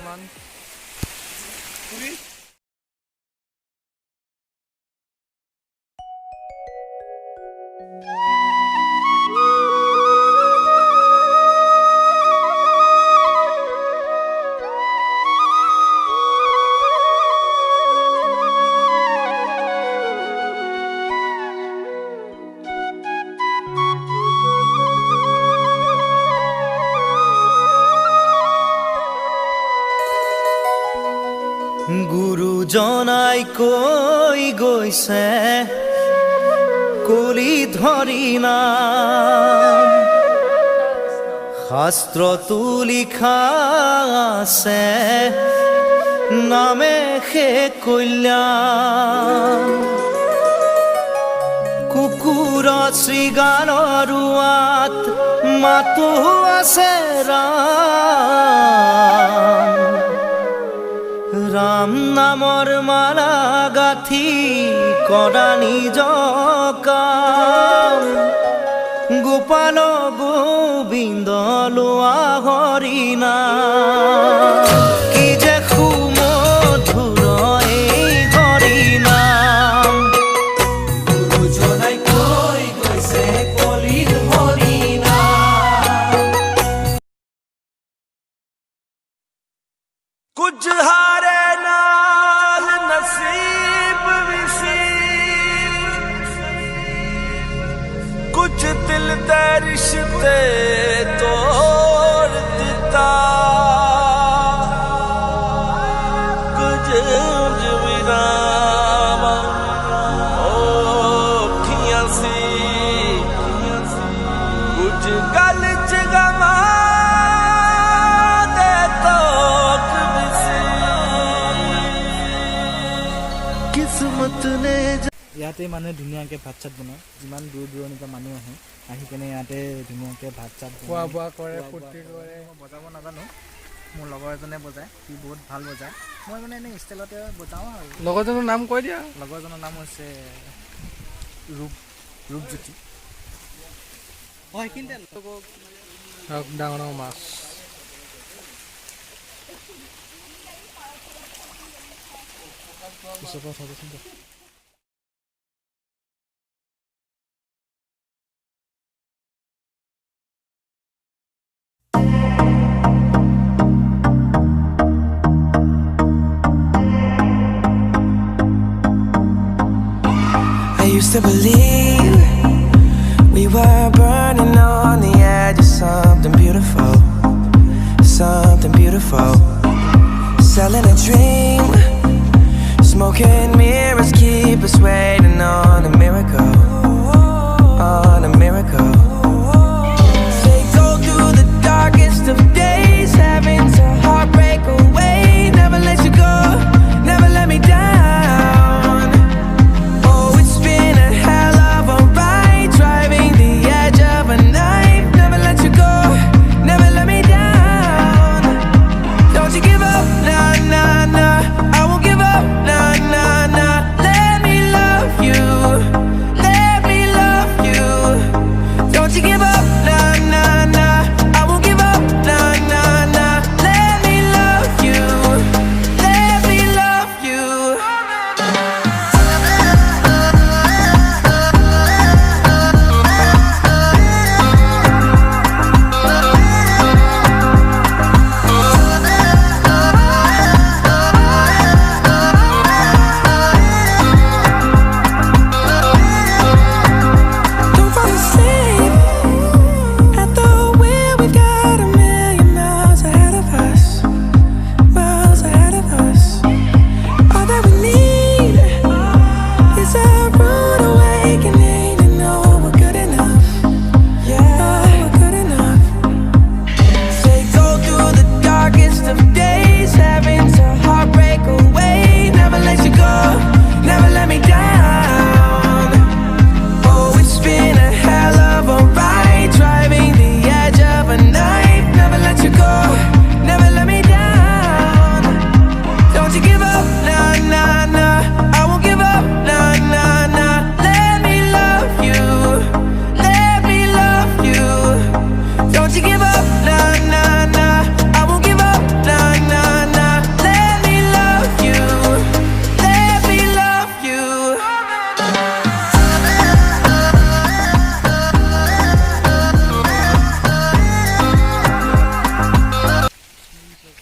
বৰ্তমান গুৰুজনাই কৈ গৈছে কলি ধৰি নাম শাস্ত্ৰতো লিখা আছে নামে সে কল্যাণ কুকুৰ শৃগালৰ ৰুৱাত মাতো আছে ৰাম নামৰ মালা গাথি কৰা নিজ কাম গোপাল গোবিন্দ লোৱা হৰি নাম কি যে সুমধুৰ এই হৰি নাম গুৰুজনাই কৈ গৈছে কলিত হৰি নাম कुछ हारे नाल नसीब विसी कुछ दिल दे रिश्ते तोड़ दिता कुछ जमीराम औखियां सी कुछ गल च गमा ইয়াতে মানে ধুনীয়াকৈ ভাত চাত বনায় যিমান দূৰ দূৰণিৰ পৰা মানুহ আহে আহি কেনে ইয়াতে ধুনীয়াকৈ ভাত চাত খোৱা বোৱা কৰে ফূৰ্তি কৰে মই বজাব নাজানো মোৰ লগৰ এজনে বজায় সি বহুত ভাল বজায় মই মানে এনেই ষ্টাইলতে বজাওঁ আৰু লগৰজনৰ নাম কৈ দিয়া লগৰজনৰ নাম হৈছে ৰূপজ্যোতি অঁ সেইখিনিতে ডাঙৰ ডাঙৰ মাছ I used to believe we were burning on the edge of something beautiful, something beautiful. Selling a dream, smoking mirrors keep us waiting on a miracle, on a miracle. They go through the darkest of days, having to heartbreak away. Never let you go, never let me down. Oh, it's been a hell of a ride, driving the edge of a knife. Never let you go, never let me down. Don't you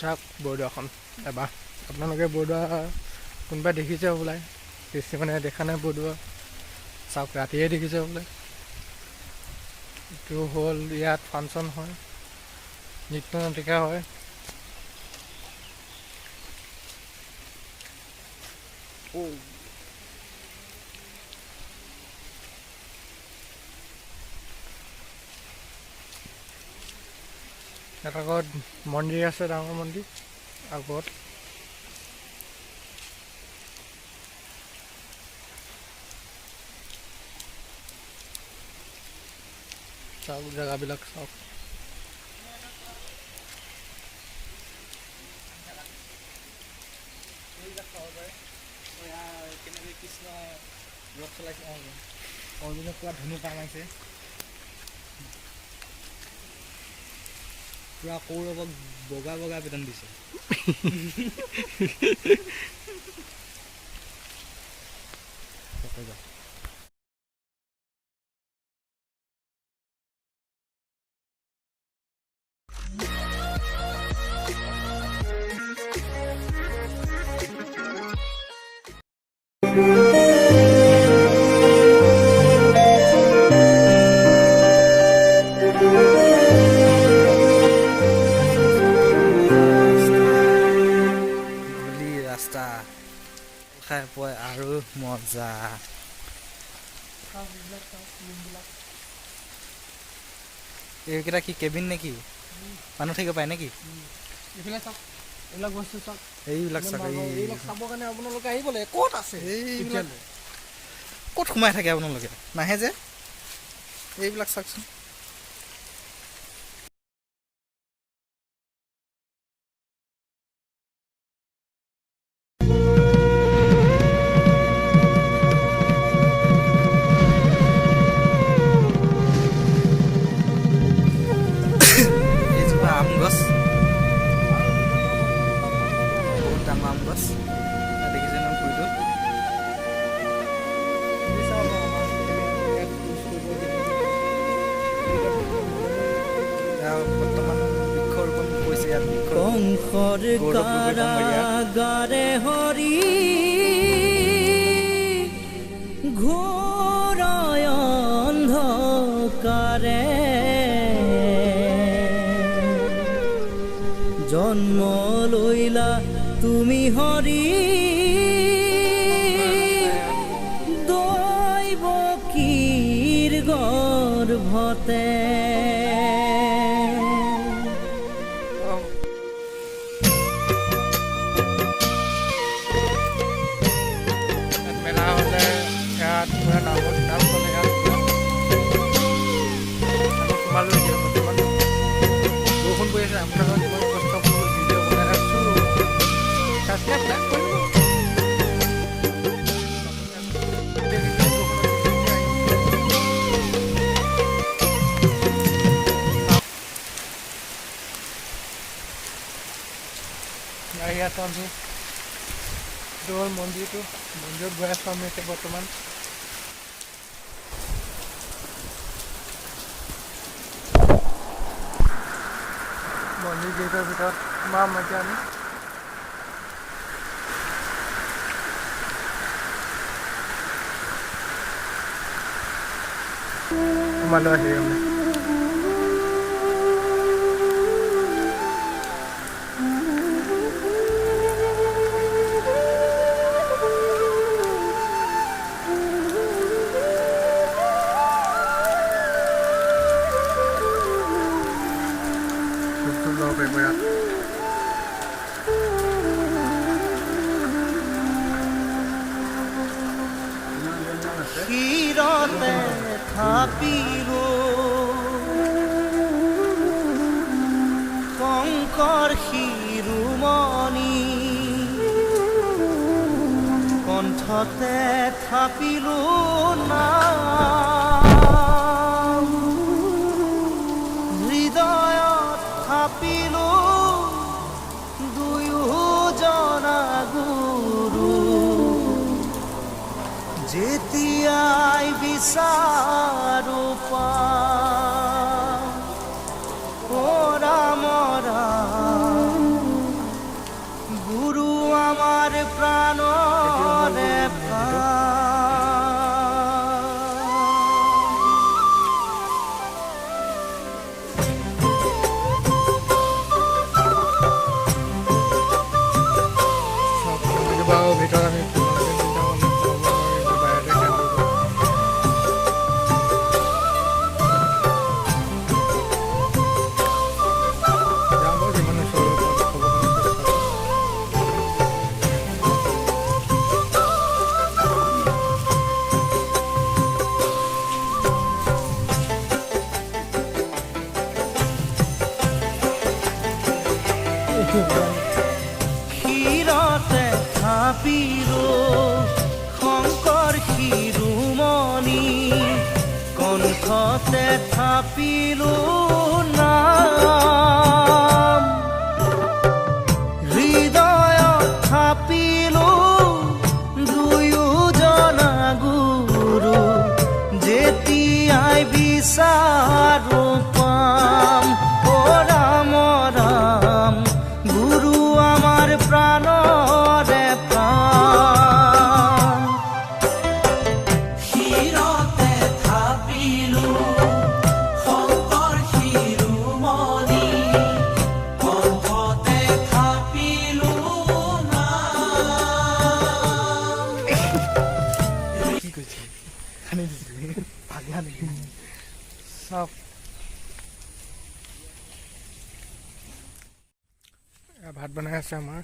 চাওক বৰদোৱাখন এবাৰ আপোনালোকে বৰদোৱা কোনোবাই দেখিছে বোলে বেছি মানে দেখা নাই বৰদোৱা চাওক ৰাতিয়ে দেখিছে বোলে এইটো হ'ল ইয়াত ফাংচন হয় নৃত্য নাটিকা হয় ইয়াত আগত মন্দিৰ আছে ডাঙৰ মন্দিৰ আগত চাওক জেগাবিলাক চাওক কেনেকৈ কৃষ্ণ ৰথ চলাইছে অৰ্জুনে পুৰা ধনু পামাইছে পুৰা কৌৰৱক বগা বগা বেতন দিছে ৰাস্তা খাই পোৱা আৰু মজা এইকেইটা কি কেবিন নেকি মানুহ থাকিব পাৰে নেকি এইবিলাক চাওক এইবিলাক বস্তু চাওক এইবিলাক চাওক এইবিলাক চাবৰ কাৰণে আপোনালোকে আহিবলৈ ক'ত আছে এইবিলাক ক'ত সোমাই থাকে আপোনালোকে নাহে যে এইবিলাক চাওকচোন কংসৰ কাৰাগাৰে হৰি ঘোৰ অন্ধকাৰে জন্ম লৈলা তুমি হৰি দৈৱকীৰ গৰ্ভতে বৰষুণ পৰি আছে আপোনালোকক কিমান কষ্ট কৰি ভিডিঅ' বনাই আছোঁ ছাবস্ক্ৰাইব লাইক কৰিব ইয়াত আমি এইটো হ'ল মন্দিৰত গৈ আছোঁ আমি এতিয়া বৰ্তমান মন্দিৰ গেটৰ ভিতৰত সোমাম এতিয়া আমি সোমালো আহি আমি ক্ষীৰতে থাপিলো শংকৰ শিৰোমণি কণ্ঠতে থাপিলো নাম হৃদয়ত থাপিলো দুয়োজনা গুৰু যেতিয়াই বিচাৰো পাম ৰাম ৰাম ক্ষীৰতে থাপিলো শংকৰ শিৰোমণি কণ্ঠতে থাপিলো নাম হৃদয়ত থাপিলো দুয়োজনা গুৰু যেতিয়াই বিচাৰো পাম অ ৰাম ৰাম গুৰু আমাৰ প্ৰাণৰে প্ৰাণ শিৰতে থাপিলো শংকৰ শিৰোমণি কণ্ঠতে থাপিলো কি কৈছে খানি দিছিলি ভাগিয়া নেকি চাওক ভাত বনাই আছে আমাৰ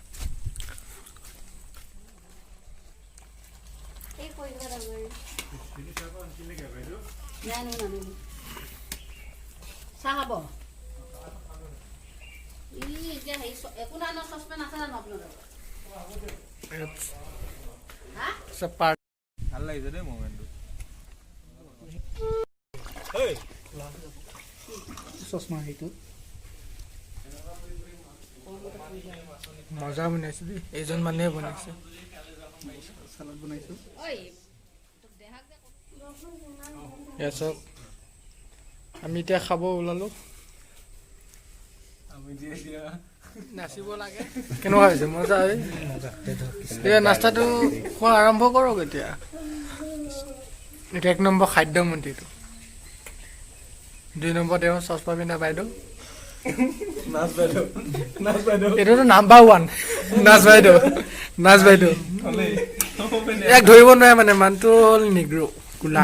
চাহ খাব এতিয়া হেৰি একো নাই ন চচপেন আছে জানো আপোনালোকৰ পাৰ্ট ভাল লাগিছে দেই মোমেণ্টটো চশমা সেইটো মজা বনাইছে দেই এইজন মানুহে বনাইছে চালাড বনাইছোঁ এয়া চাওক আমি এতিয়া খাব ওলালো নাচিব লাগে কেনেকুৱা হৈছে মজা এতিয়া নাস্তাটো খোৱা আৰম্ভ কৰক এতিয়া 1 নম্বৰ খাদ্য মন্ত্ৰীটো 2 নম্বৰ তেওঁ চচপা পিন্ধা বাইদেউ এইটোতো নাম্বাৰ 1 নাচ বাইদেউ ইয়াক ধৰিব নোৱাৰে মানে মানুহটো হ'ল নিগ্ৰো কোলা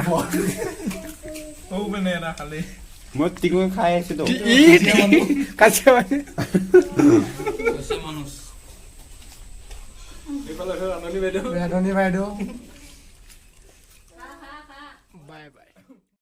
মই টিকু খাই আছিলো কাছে মানে ৰাধনী বাইদেউ